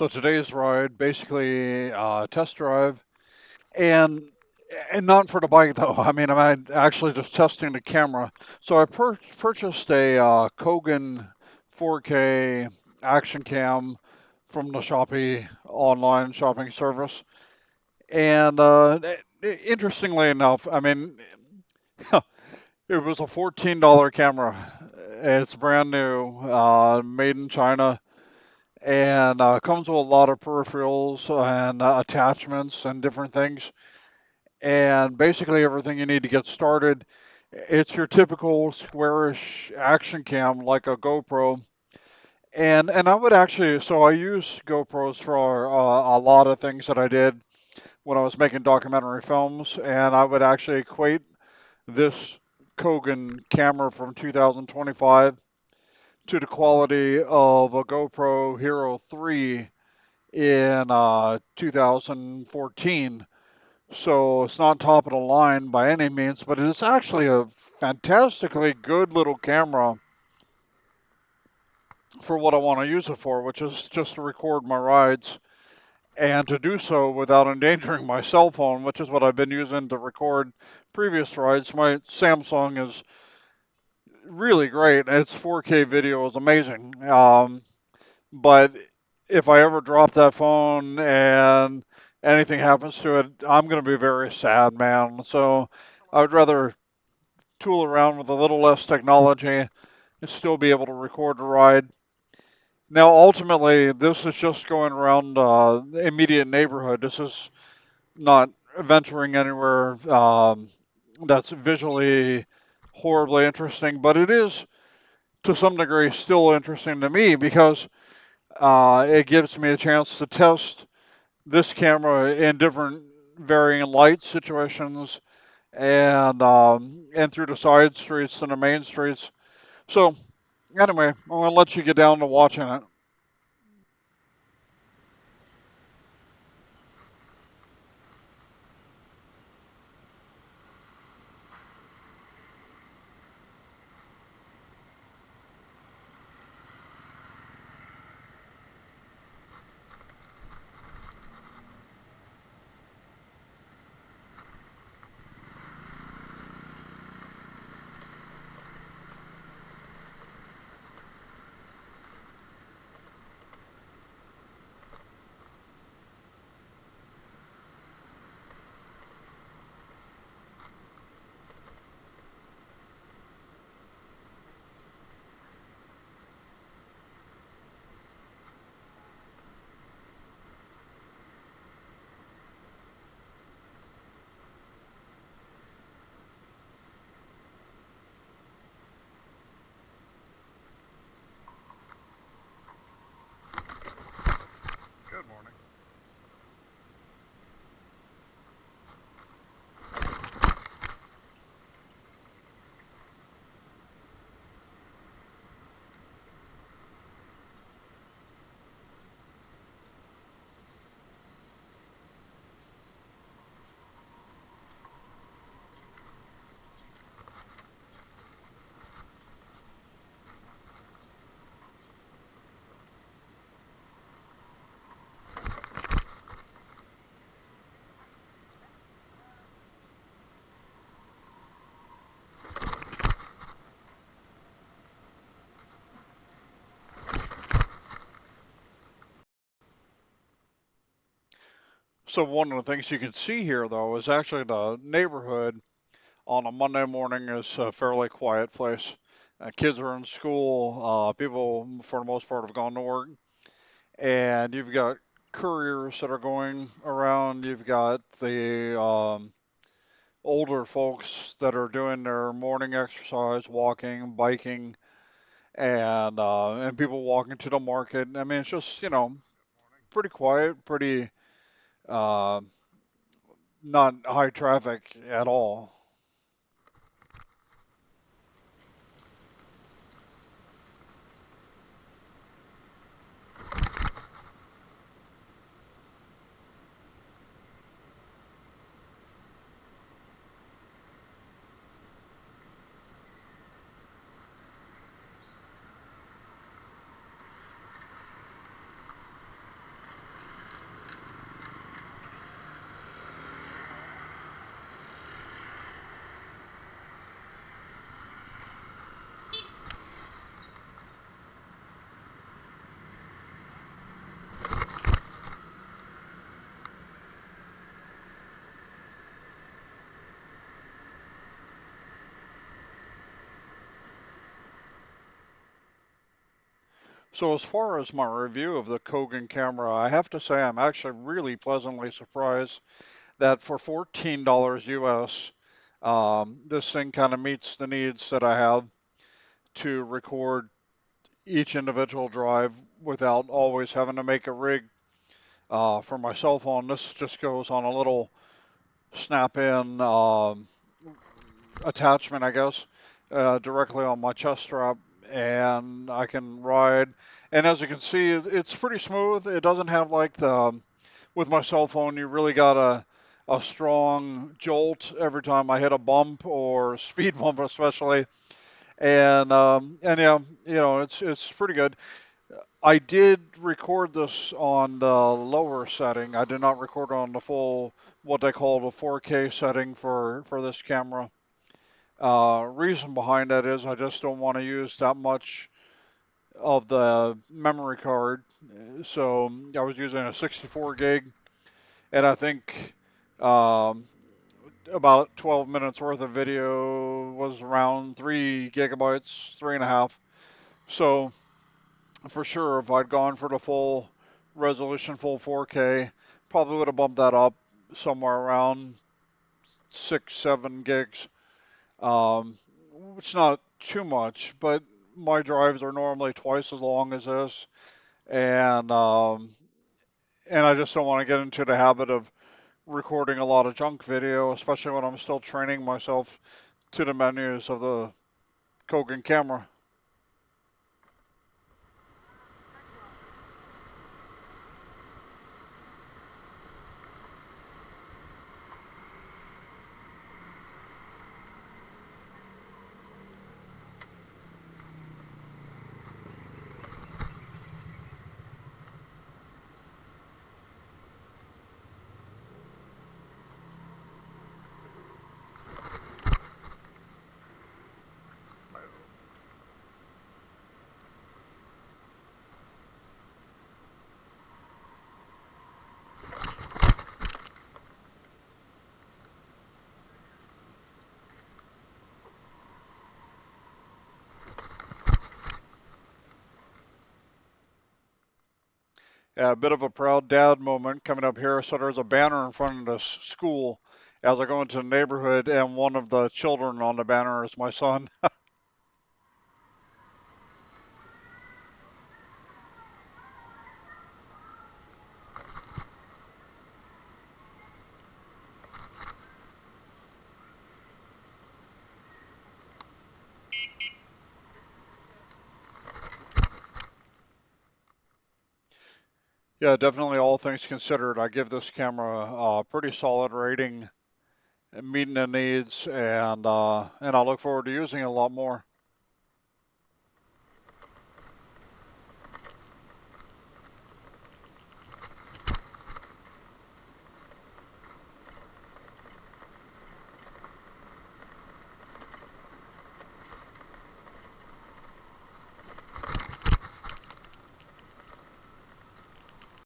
So today's ride, basically test drive, and and not for the bike though. I mean, I'm actually just testing the camera. So I purchased a Kogan 4K action cam from the Shopee online shopping service, and interestingly enough, I mean, it was a $14 camera. It's brand new, made in China and comes with a lot of peripherals and attachments and different things, and basically everything you need to get started. It's your typical squarish action cam like a GoPro, and I would actually so I use GoPros for a lot of things that I did when I was making documentary films, and I would actually equate this Kogan camera from 2025 to the quality of a GoPro Hero 3 in 2014. So it's not top of the line by any means, but it is actually a fantastically good little camera for what I want to use it for, which is just to record my rides and to do so without endangering my cell phone, which is what I've been using to record previous rides. My Samsung is really great. Its 4K video is amazing. But if I ever drop that phone and anything happens to it, I'm going to be very sad, man. So I would rather tool around with a little less technology and still be able to record a ride. Now, ultimately, this is just going around the immediate neighborhood. This is not venturing anywhere that's visually horribly interesting, but it is to some degree still interesting to me because it gives me a chance to test this camera in different varying light situations and through the side streets and the main streets. So anyway, I'm gonna let you get down to watching it. Good morning. So one of the things you can see here, though, is actually the neighborhood on a Monday morning is a fairly quiet place. Kids are in school. People, for the most part, have gone to work, and you've got couriers that are going around. You've got the older folks that are doing their morning exercise, walking, biking, and people walking to the market. I mean, it's just pretty quiet, pretty uh, not high traffic at all. So as far as my review of the Kogan camera, I have to say I'm actually really pleasantly surprised that for $14 US, this thing kind of meets the needs that I have to record each individual drive without always having to make a rig for my cell phone. This just goes on a little snap-in attachment, I guess, directly on my chest strap, and I can ride. And as you can see, it's pretty smooth. It doesn't have like with my cell phone, you really got a strong jolt every time I hit a bump or speed bump, especially. And yeah, it's pretty good. I did record this on the lower setting. I did not record on the full, what they call the 4K setting for this camera. Reason behind that is I just don't want to use that much of the memory card. So I was using a 64 gig, and I think um, about 12 minutes worth of video was around 3 gigabytes, 3.5. So for sure, if I'd gone for the full resolution, full 4K, probably would have bumped that up somewhere around 6, 7 gigs. Um, it's not too much, but my drives are normally twice as long as this, and um, and I just don't want to get into the habit of recording a lot of junk video, especially when I'm still training myself to the menus of the Kogan camera. Yeah, a bit of a proud dad moment coming up here. So there's a banner in front of this school as I go into the neighborhood, and one of the children on the banner is my son. Yeah, definitely all things considered, I give this camera a pretty solid rating, meeting the needs, and I look forward to using it a lot more.